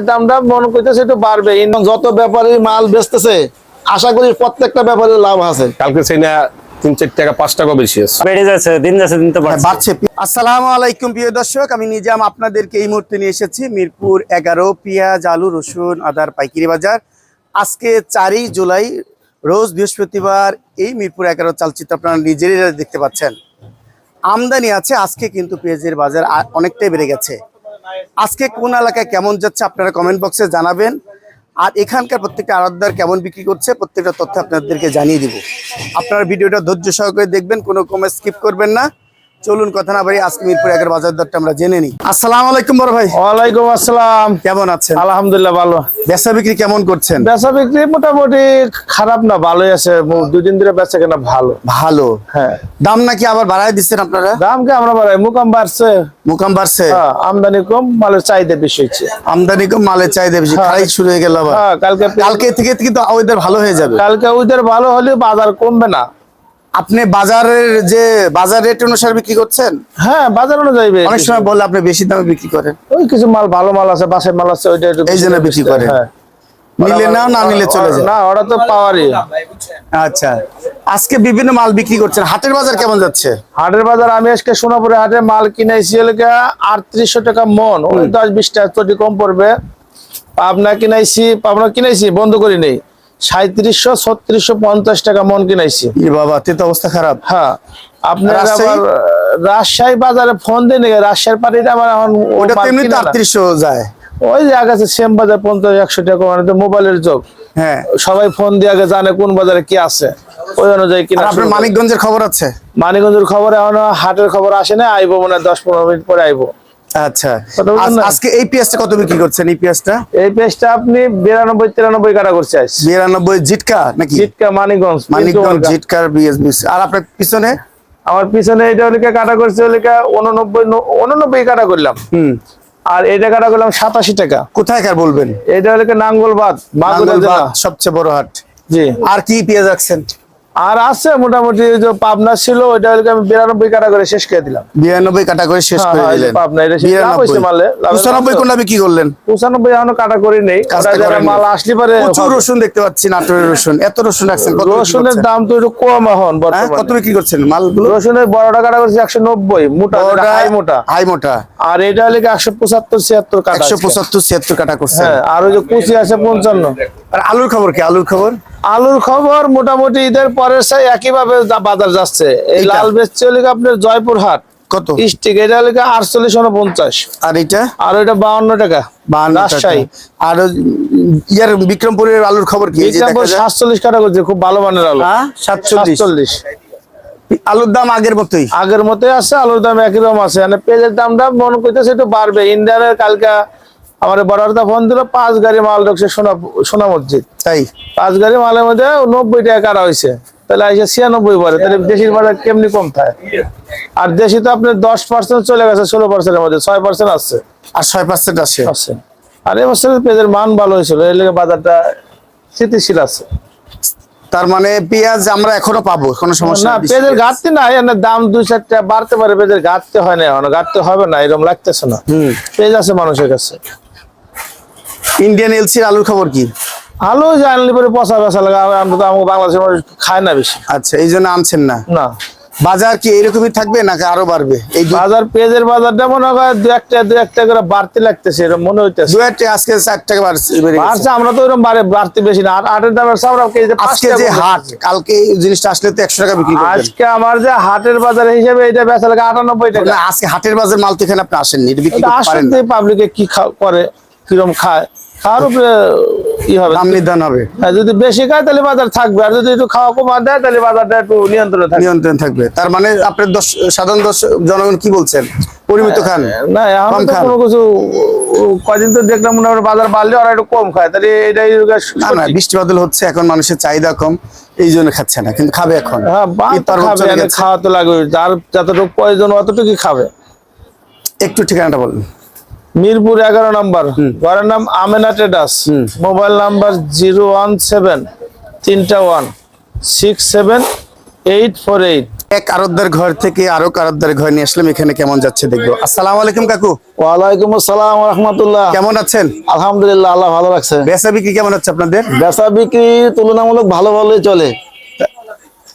দামটা মনে করতেছে একটু বাড়বে, যত ব্যাপারী মাল বেচতেছে আশা করি প্রত্যেকটা ব্যাপারে লাভ আছে। কালকে সেই না 3-4 টাকা 5 টাকা বেশি আছে, বেড়ে যাচ্ছে, দিন যাচ্ছে দিন তো বাড়ছে। আসসালামু আলাইকুম প্রিয় দর্শক, আমি নিজাম আপনাদেরকে এই মুহূর্তে নিয়ে এসেছি মিরপুর 11 পেঁয়াজ, আলু, রসুন, আদার পাইকারি বাজার। আজকে 4ই জুলাই রোজ বৃহস্পতিবার। এই মিরপুর 11 চালচিত্র আপনারা নিজেরাই দেখতে পাচ্ছেন। আমদানি আছে আজকে, কিন্তু পেঁয়াজের বাজার অনেকটাই বেড়ে গেছে। আজকে কোন এলাকায় কেমন যাচ্ছে আপনারা কমেন্ট বক্সে জানাবেন। আর এখানকার প্রত্যেকটা আড়তদার কেমন বিক্রি করছে প্রত্যেকটা তথ্য আপনাদেরকে জানিয়ে দিব। আপনারা ভিডিওটা ধৈর্য সহকারে দেখবেন, কোনো কমেন্ট স্কিপ করবেন না। চলুন কথা না বাড়ি আজকে মিরপুর 11 বাজার দরটা আমরা জেনে নিই। আসসালামু আলাইকুম বড় ভাই। ওয়ালাইকুম আসসালাম। কেমন আছেন? আলহামদুলিল্লাহ ভালো। বেচা বিক্রি কেমন করছেন? বেচা বিক্রি মোটামুটি খারাপ না, ভালোই আছে। 2 দিন ধরে বেচা কেনা ভালো। ভালো। হ্যাঁ, দাম নাকি আবার বাড়ায় দিচ্ছেন আপনারা? দাম কি আমরা বাড়াই, মুকাম বাড়ছে। মুকাম বাড়ছে? হ্যাঁ, আমদানি কম, মালের চাহিদা বেশি হচ্ছে। আমদানি কম, মালের চাহিদা বেশি। খারাই শুরু হয়ে গেল আবার। হ্যাঁ, কালকে থেকে কিন্তু ওয়েদার ভালো হয়ে যাবে। কালকে ওদের ভালো হলে বাজার কমবে না। আপনি বাজারের যে বাজার রেট অনুসারে বিক্রি করছেন? হ্যাঁ, বাজার অনুযায়ী। অনেক সময় বলে আপনি বেশি দামে বিক্রি করেন। ওই কিছু মাল ভালো মাল আছে, বাসায় মাল আছে, ওইটা এই জন্য বিক্রি করেন। হ্যাঁ, নিলে নাও, না নিলে চলে যায়। না, ওরা তো পাওয়ারই। আচ্ছা, আজকে বিভিন্ন মাল বিক্রি করছেন। হাটের বাজার কেমন যাচ্ছে? হাটের বাজার আমি আজকে সোনাপুরে হাটে মাল কিনাইছি 3800 টাকা মন। ওই 10-20 টাকা চটি কম পড়বে। পাবনা কিনাইছি বন্ধ করি নেই, 3700, 3650 টাকা মন কিনাইছি। বাবা, তে তো অবস্থা খারাপ। হ্যাঁ, আপনার আবার রাজশাহী বাজারে ফোন দিন, রাজশাহীর পাটিটা আমার এখন ওটা তেমনি তো 3800 যায়। ওই যে আগে সেম বাজার 50-100 টাকা, মানে তো মোবাইলের যোগ। হ্যাঁ, সবাই ফোন দিয়ে আগে জানে কোন বাজারে কি আছে, ওই অনুযায়ী কিনা। আপনার মানিকগঞ্জের খবর আছে? মানিকগঞ্জের খবর এখনো হাটের খবর আসে না, আইবো মানে 10-15 মিনিট পরে আইবো। আচ্ছা, আজকে এই পেঁয়াজটা কত বিক্রি করছেন? এই পেঁয়াজটা আপনি 92-93 কাটা করছে। 92 জিটকা নাকি? জিটকা মানিকগঞ্জ জিটকার বিএসবি। আর আপনার পিছনে? আমার পিছনে এটা হলিকা কাটা করছে 89 কাটা করলাম। আর এটা কাটা করলাম 87 টাকা। কোথায় কার বলবেন? এটা হলিকা নাঙ্গলবাদ, মাগুরা জেলা, সবচেয়ে বড় হাট। জি। আর কি পেঁয়াজ রাখছেন? আর আছে মোটামুটি যে পাবনা ছিল, ওইটা হলিকা আমি 92 কাটা করে শেষ করে দিলাম। 92 কাটা করে শেষ করে দিলেন? পাবনা এটা শেষ হইছে মালে। 95 কোনটা বিক্রি করলেন? 95 এখনো কাটা করি নেই। ওটা যারা মাল আসলি পারে। প্রচুর রসুন দেখতে পাচ্ছি, নাটোরের রসুন। এত রসুন রাখছেন? রসুনের দাম তো একটু কম এখন বর্তমানে। কত বিক্রি করছেন মালগুলো? রসুনের বড়টা কাটা করছে 190, মোটা হাই মোটা। আর এটা হলে 175-76 কাটা। 175-76 কাটা করছে। হ্যাঁ, আর ওই যে কুচি আছে 55। আর আলুর খবর কি? আলুর খবর মোটামুটি ঈদের পরের চাই একই ভাবে বাজার যাচ্ছে। এই লাল বেচছে হলে আপনার জয়পুরহাট কত স্টিক, এটা হলে 48-49। আর এটা? আর ওইটা 52 টাকা রাজশাহী। আর ইয়ার বিক্রমপুরের আলুর খবর কি? 47 কাটা করছে, খুব ভালো মানের আলু। 47। আলুর দাম আগের মতোই আছে। আলুর দাম একই রকম আছে। মানে পেঁয়াজের দামটা মনে করতেছে একটু বাড়বে। ইন্ডিয়ানের কালকে আমার বড়টা ফোন দিল, 5 গাড়ি মাল ঢুকছে সোনা মসজিদ। তাই 5 গাড়ি মালের মধ্যে 90 টাকা কাটা হয়েছে। তাহলে আইসে 96 পরে। তাহলে দেশির বাজার কেমনি কম থাকে? আর দেশি তো আপনার 10% চলে গেছে, 16% এর মধ্যে 6% আছে। আর 6% আছে। আর এই বছর পেঁয়াজের মান ভালো হয়েছিল, এর লেগে বাজারটা স্থিতিশীল আছে। তার মানে পেঁয়াজ আমরা এখনো পাবো, কোনো সমস্যা না? পেঁয়াজের ঘাটতি নাই, দাম 2-4 টাকা বাড়তে পারে। পেঁয়াজের ঘাটতি হয় না, এখন ঘাটতি হবে না এরকম লাগতেছে না। পেঁয়াজ আছে মানুষের কাছে। ইন্ডিয়ান এলসির আলুর খবর কি? আলু জানলে পরে পচা বেচা লাগে, আমরা তো আমাকে বাংলাদেশের মানুষ খায় না বেশি। আচ্ছা, এই জন্য আনছেন না? না। বাজার কি এইরকমই থাকবে নাকি আরো বাড়বে? এই বাজার পেঁয়াজের বাজারটা মনে হয় 2-1 করে বাড়তে লাগতেছে, এরকম মনে হইতেছে। 2 টাকা, আজকে 4 টাকা বাড়ছে। আমরা তো এরকম বাড়তি বেশি না। আর আটের দামের আজকে যে হাট, কালকে জিনিসটা আসলে তো 100 টাকা বিক্রি করবেন। আজকে আমার যে হাটের বাজার হিসেবে এটা বেচা লাগে 98 টাকা। আজকে হাটের বাজার মাল তো এখানে আপনি আসেননি, এটা বিক্রি করতে পারেন না। পাবলিকে কি করে, কিরকম খায়, খাওয়ার উপরে কি হবে, দাম নির্ধারণ হবে। যদি বেশি খায় তাহলে বাজার থাকবে, আর যদি একটু খাওয়া কমা দেয় তাহলে বাজারটা একটু নিয়ন্ত্রণ থাকবে। তার মানে আপনার সাধারণ জনগণ কি বলছেন? পরিমিত খান না? এখন তো কোনো কিছু কয়দিন তো দেখলাম মনে হয় বাজার বাড়লে ওরা একটু কম খায়। তাহলে এটাই না, বৃষ্টি বাদল হচ্ছে এখন, মানুষের চাহিদা কম, এই জন্য খাচ্ছে না, কিন্তু খাবে এখন। হ্যাঁ, খাওয়া তো লাগবে, যার যতটুকু প্রয়োজন অতটুকুই খাবে। একটু ঠিকানাটা বলুন। মিরপুর 11 নম্বর, ঘরের নাম আমেনা ট্রেডার্স। Mobile number 017-3 1 67848। এক আরতদার ঘর থেকে আরো আরতদার ঘর নিয়ে আসলাম, এখানে কেমন যাচ্ছে দেখবো। আসসালামু আলাইকুম কাকু, ওয়ালাইকুম আসসালাম ওয়া রাহমাতুল্লাহ। কেমন আছেন? আলহামদুলিল্লাহ, আল্লাহ ভালো রাখছে। বেচা বিক্রি কেমন হচ্ছে আপনাদের? বেচা বিক্রি তুলনামূলক ভালোই চলে।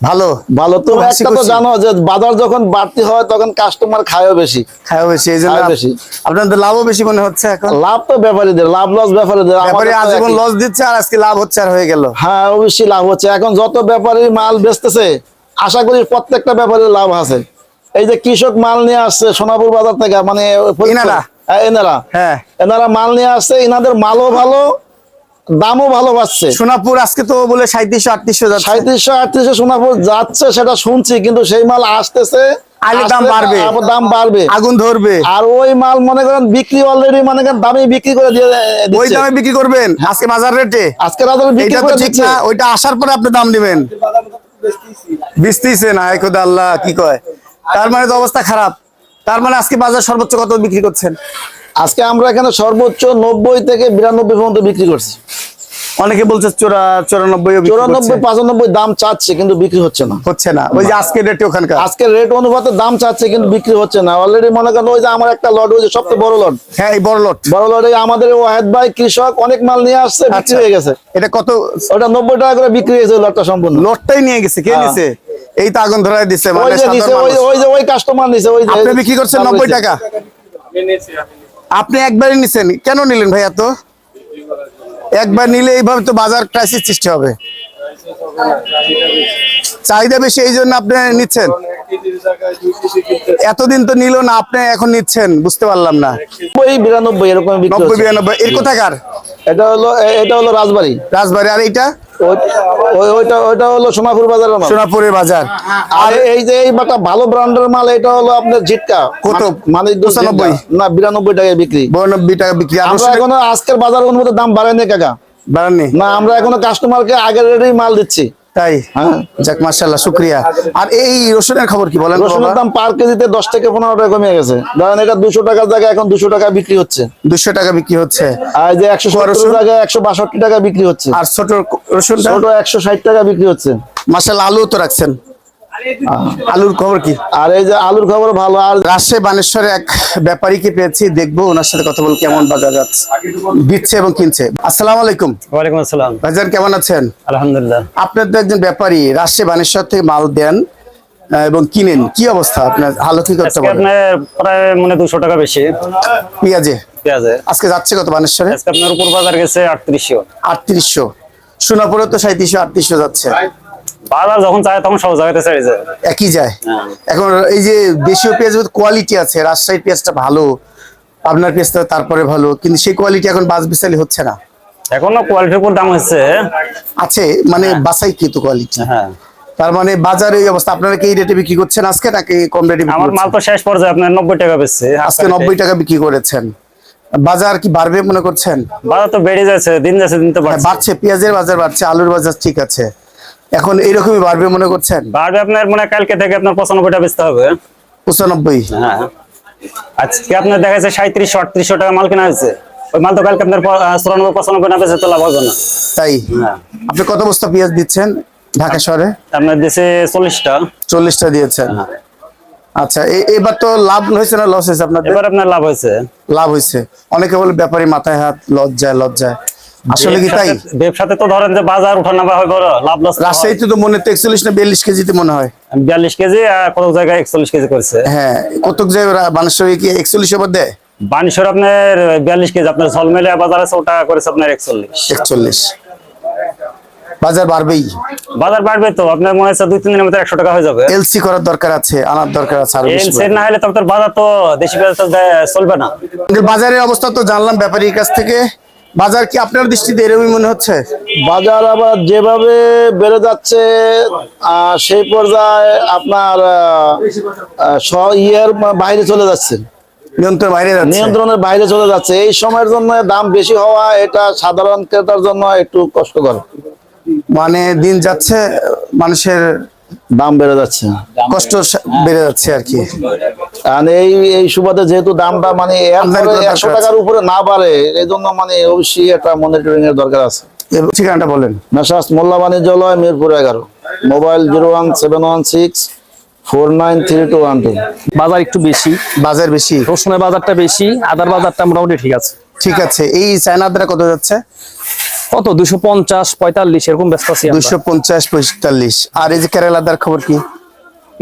ভালো ভালো তো হাসি একটা তো খুশি। জানো যে বাজার যখন বাড়তি হয় তখন কাস্টমার খায়ও বেশি। খাওয়া বেশি, এই জন্য খাওয়া বেশি। আপনাদের লাভও বেশি মনে হচ্ছে এখন। লাভ তো ব্যাপারীদের, লাভ লস ব্যাপারীদের। ব্যাপারে আমাদের তো আজীবন একই। লস দিচ্ছে আর আজকে লাভ হচ্ছে আর হয়ে গেল। হ্যাঁ, অবশ্যই লাভ হচ্ছে। এখন যত ব্যাপারী মাল বেচতেছে, আশা করি প্রত্যেকটা ব্যাপারীর লাভ আছে। এই যে কৃষক মাল নিয়ে আসছে সোনাপুর বাজার থেকে, মানে এনারা? হ্যাঁ, এনারা মাল নিয়ে আসছে, এনাদের মালও ভালো, দামও ভালো পাচ্ছে। সোনাপুর আজকে তো বলে 3700-3800 যাচ্ছে। 3700-3800 সোনাপুর যাচ্ছে, সেটা শুনছি, কিন্তু সেই মাল আসতেছে, আগে দাম আসলে বাড়বে। আবার দাম বাড়বে, আগুন ধরবে। আর ওই মাল মনে করেন বিক্রি অলরেডি মনে করেন দামে বিক্রি করে দিয়ে ওই দিচ্ছে। দামে বিক্রি করবেন আজকে বাজার রেটে? আজকে রাতে বিক্রি এটা তো করে ঠিক দিচ্ছে। না, ওইটা আসার পরে আপনি দাম দিবেন। বেচতেছে না, একদা আল্লাহ কি কয়। তার মানে তো অবস্থা খারাপ। তার মানে আজকে বাজার সর্বোচ্চ কত বিক্রি করছেন? আজকে আমরা এখানে সর্বোচ্চ 90 থেকে 92 পর্যন্ত বিক্রি করছি। অনেকে বলছে 94 94, 95 দাম চাচ্ছে, কিন্তু বিক্রি হচ্ছে না। হচ্ছে না। ওই যে আজকে রেটে ওখানকার আজকের রেট অনুপাতে দাম চাচ্ছে, কিন্তু বিক্রি হচ্ছে না। অলরেডি মনে করেন ওই যে আমার একটা লট, ওই যে সবচেয়ে বড় লট, হ্যাঁ এই বড় লট। বড় লটে আমাদের ওয়াহেদ ভাই কৃষক অনেক মাল নিয়ে আসছে, বিক্রি আচ্ছা। হয়ে গেছে। এটা কত? ওটা 90 টাকা করে বিক্রি হয়েছে লটটা সম্পূর্ণ। লটটাই নিয়ে গেছে, কে হ্যাঁ। নিছে? এই তো আগুন ধরায় দিচ্ছে ওই মানে যে সাধারণ নিচে, মানুষ। ওই কাস্টমার নিচে, ওই যে আপনি বিক্রি করছেন 90 টাকা? আপনি একবারই নিছেন, কেন নিলেন ভাই এত? একবার নিলে এইভাবে তো বাজার ক্রাইসিস সৃষ্টি হবে। চাহিদা বেশি, এই জন্য আপনি নিচ্ছেন। এতদিন তো নিল না, আপনি এখন নিচ্ছেন, বুঝতে পারলাম না। 92 এরকম বিক্রি 90 হচ্ছে। 92 এর কোথাকার? এটা হলো রাজবাড়ী। রাজবাড়ি। আর এইটা? ওইটা হলো সোনাপুর বাজারের মাল। সোনাপুরের বাজার। আর এই যে এই বাটা ভালো ব্র্যান্ডের মাল, এটা হলো আপনার জিটকা। কত? মানে 95? না, 92 টাকায় বিক্রি। 92 টাকা বিক্রি। আর আমরা এখনো আজকের বাজার অনুমতি দাম বাড়ায়নি কাকা। বাড়াননি না, আমরা এখনো কাস্টমারকে আগের রেটেই মাল দিচ্ছি। তাই? হ্যাঁ। যাক মাশাআল্লাহ, শুকরিয়া। আর এই রসুনের খবর কি বলেন তো রসুনের বাবা? দাম পার কেজিতে 10 থেকে 15 টাকা কমে গেছে। ধরেন এটা 200 টাকার জায়গায় এখন 200 টাকা বিক্রি হচ্ছে। 200 টাকা বিক্রি হচ্ছে। আর এই যে 170 রসুন? জায়গায় 162 টাকা বিক্রি হচ্ছে। আর ছোট রসুনটা? ছোট 160 টাকা বিক্রি হচ্ছে। মাশাআল্লাহ, আলু তো রাখছেন। আলুর খবর কি? আর এই যে আলুর খবর ভালো। আর রাজশাহী বানেশ্বরে এক ব্যাপারীকে পেয়েছি, দেখবো ওনার সাথে কথা বলবো কেমন বাজার যাচ্ছে, দিচ্ছে এবং কিনছে। আসসালামু আলাইকুম ওয়ালাইকুম আসসালাম। ভাইজান, কেমন আছেন? আলহামদুলিল্লাহ। আপনার তো একজন ব্যাপারী, রাজশাহী বানেশ্বর থেকে মাল দেন এবং কিনেন, কি অবস্থা আপনার? ভালো কি করতে আজকে পারেন? আপনার প্রায় 200 টাকা বেশি পেঁয়াজে পেঁয়াজে। আজকে যাচ্ছে কত বানেশ্বরে? আজকে আপনার উপর বাজার গেছে 3800। 3800। সোনাপুরে তো 3700-3800 যাচ্ছে। বাজার যখন চায় তখন সব জায়গাতে ছেড়ে যায়। একই যায়। হ্যাঁ। এখন এই যে দেশীয় পেঁয়াজ কোয়ালিটি আছে, রাজশাহীর পেঁয়াজটা ভালো, আপনার পেঁয়াজটা তারপরে ভালো, কিন্তু সেই কোয়ালিটি এখন বাজ বিচালি হচ্ছে না। এখনো কোয়ালিটির উপর দাম হচ্ছে। আছে মানে বাসাই কিন্তু কোয়ালিটি। হ্যাঁ, তার মানে বাজারে এই অবস্থা। আপনারা কি এই রেটে বিক্রি করছেন আজকে, নাকি কম রেটে বিক্রি আমার মাল করছেন? তো শেষ পর্যায়ে আপনার 90 টাকা বেচছে আজকে 90 টাকা বিক্রি করেছেন। বাজার কি বাড়বে মনে করছেন? বাজার তো বেড়ে যাচ্ছে, দিন যাচ্ছে দিন তো হ্যাঁ, বাড়ছে। বাড়ছে, পেঁয়াজের বাজার বাড়ছে, আলুর বাজার ঠিক আছে। এখন এইরকমই বাড়বে মনে করছেন? বাড়বে আপনার মনে হয় কালকে থেকে আপনার 95 টাকা বেচতে হবে। 95? হ্যাঁ, আজকে আপনার দেখা যাচ্ছে 3700-3800 টাকা মাল কেনা হয়েছে। ওই মাল তো কালকে আপনার 94-95 না বেচে তো লাভ হবে না। তাই? হ্যাঁ। আপনি কত বস্তা পেঁয়াজ দিচ্ছেন ঢাকা শহরে? আপনার দেশে 40টা। 40টা দিয়েছেন। আচ্ছা, এবার তো লাভ হয়েছে না লস হয়েছে আপনাদের? এবার আপনার লাভ হয়েছে। লাভ হয়েছে। অনেকে বলে ব্যাপারী মাথায় হাত, লজ্জায়। আসলে কি তাই? ব্যবসাতে তো ধরেন যে বাজার উঠানামা হয় বড়, লাভ লস। রাজশাহীতে তো মনে হয় 41 না 42 কেজিতে মনে হয়। 42 কেজি আর কত জায়গায় 41 কেজি করছে। হ্যাঁ, কতক জায়গায় বানেশ্বরে কি 41 এর মধ্যে? বানেশ্বর আপনার 42 কেজি, আপনার ঝলমেলে বাজার আছে ওটা করেছে আপনার 41। 41। বাজার বাড়বেই। বাজার বাড়বে তো, আপনার মনে হচ্ছে 2-3 দিনের মধ্যে 100 টাকা হয়ে যাবে। এলসি করার দরকার আছে, আনার দরকার আছে আরো বেশি। এলসি না হলে তো আপনার বাজার তো দেশি বাজার তো চলবে না। কিন্তু বাজারের অবস্থা তো জানলাম ব্যাপারীর কাছ থেকে। বাজার কি আপনার দৃষ্টিতে এরকমই মনে হচ্ছে? বাজার আবার যেভাবে বেড়ে যাচ্ছে, সেই পর্যায়ে আপনার ইয়ের বাইরে চলে যাচ্ছে, নিয়ন্ত্রণ বাইরে যাচ্ছে। নিয়ন্ত্রণের বাইরে চলে যাচ্ছে। এই সময়ের জন্য দাম বেশি হওয়া, এটা সাধারণ ক্রেতার জন্য একটু কষ্টকর। মানে দিন যাচ্ছে, মানুষের দাম বেড়ে যাচ্ছে, কষ্ট বেড়ে যাচ্ছে আর কি। আর এই সুবাদে যেহেতু দামটা মানে আমদানি করার 100 দরকার টাকার উপরে না বাড়ে, এই জন্য মানে অবশ্যই একটা মনিটরিং এর দরকার আছে। এর ঠিকানাটা বলেন। মেসার্স মোল্লা বাণিজ্যালয়, মিরপুর 11, মোবাইল 493212। বাজার একটু বেশি, বাজার বেশি। রসুনের বাজারটা বেশি, আদার বাজারটা মোটামুটি ঠিক আছে। ঠিক আছে, এই চায়না আদাটা কত যাচ্ছে? কত 250 45 এরকম ব্যস্ত আছি আমরা। 250 45। আর এই যে কেরালা আদার খবর কি?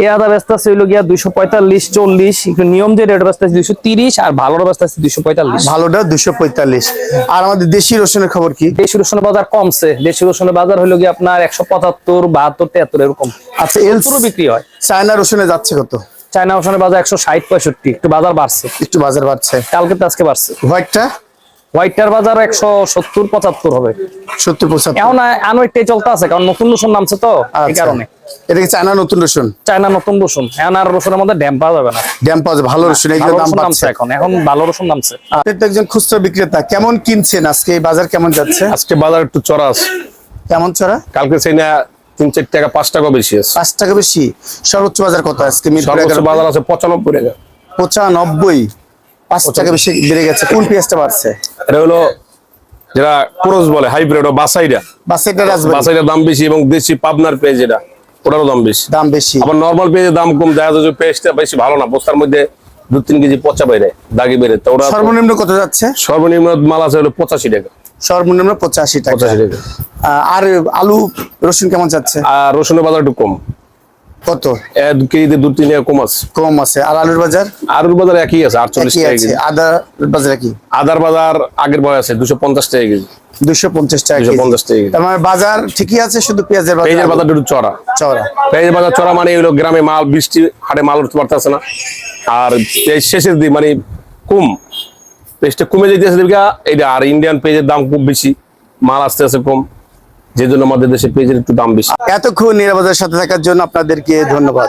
এই আদা ব্যস্ত আছে হইলো গিয়া 245 40, একটু নিয়ম যে রেট ব্যস্ত আছে 230, আর ভালোর ব্যস্ত আছে 245। ভালোটা 245। আর আমাদের দেশি রসুনের খবর কি? দেশি রসুনের বাজার কমছে, দেশি রসুনের বাজার হইলো গিয়া আপনার 175 72 73 এরকম। আচ্ছা, পুরো বিক্রি হয়। চায়না রসুনে যাচ্ছে কত? চায়না রসুনের বাজার 160 65, একটু বাজার বাড়ছে, একটু বাজার বাড়ছে। কালকে তো আজকে বাড়ছে। হোয়াইটটা হোয়াইটটার বাজার 170 75 হবে। 70 75। এখন আনওয়াইটটাই চলতে আছে, কারণ নতুন রসুন নামছে তো, এই আচ্ছা, কারণে। এটা কি চায়না নতুন রসুন? চায়না নতুন রসুন, এখন আর রসুনের মধ্যে ড্যাম পাওয়া যাবে না। ড্যাম পাওয়া যায়, ভালো রসুন, এইগুলো ভালো দাম রসুন পাচ্ছে। নামছে এখন ভালো রসুন নামছে। আপনি তো একজন খুচরা বিক্রেতা, কেমন কিনছেন আজকে? এই বাজার কেমন যাচ্ছে? আজকে বাজার একটু চড়া আছে, কেমন চড়া? কালকে সেই না 3-4 টাকা 5 টাকা বেশি আছে। 5 টাকা বেশি। সর্বোচ্চ বাজার কত আজকে? সর্বোচ্চ বাজার আছে 95 টাকা। 95। 5 টাকা বেশি বেড়ে গেছে। কোন পেঁয়াজটা বাড়ছে? এটা হলো যেটা ক্রস বলে, হাইব্রিড, বাসাইডা। বাসাইটা রাজবাড়ী। বাসাইটার দাম বেশি এবং দেশি পাবনার পেঁয়াজ যেটা, ওটারও দাম বেশি। দাম বেশি। আবার নরমাল পেঁয়াজের দাম কম, দেখা যায় যে পেঁয়াজটা বেশি ভালো না, বস্তার মধ্যে 2-3 কেজি পচা বেড়ে দাগি বেড়ে। তো ওরা সর্বনিম্ন কত যাচ্ছে? সর্বনিম্ন মাল আছে হলো 85 টাকা। সর্বনিম্ন 85 টাকা। 85 টাকা। আর আলু রসুন কেমন যাচ্ছে? আর রসুনের বাজার একটু কম, কত? 1 কেজিতে 2-3 টাকা কম আছে। কম আছে। আর আলুর বাজার? আলুর বাজার একই আছে, 48 কি টাকা আছে? কেজি। আদা বাজার কি? আদার বাজার আগের বয় আছে 250 টাকা কেজি। 250 টাকা কেজি। 250 টাকা কেজি। তার মানে বাজার ঠিকই আছে, শুধু পেঁয়াজের বাজার পেঁয়াজের বাজার একটু চড়া। চওড়া। পেঁয়াজের বাজার চড়া মানে হলো গ্রামে মাল, বৃষ্টি হাটে মাল উঠতে পারতেছে না। আর পেঁয়াজ শেষের দিক মানে কম, পেঁয়াজটা কমে যেতেছে এটা। আর ইন্ডিয়ান পেঁয়াজের দাম খুব বেশি, মাল আসতে আসতে কম, যে জন্য আমাদের দেশে পেঁয়াজের একটু দাম বেশি। এতক্ষণ নিরাপদের সাথে থাকার জন্য আপনাদেরকে ধন্যবাদ।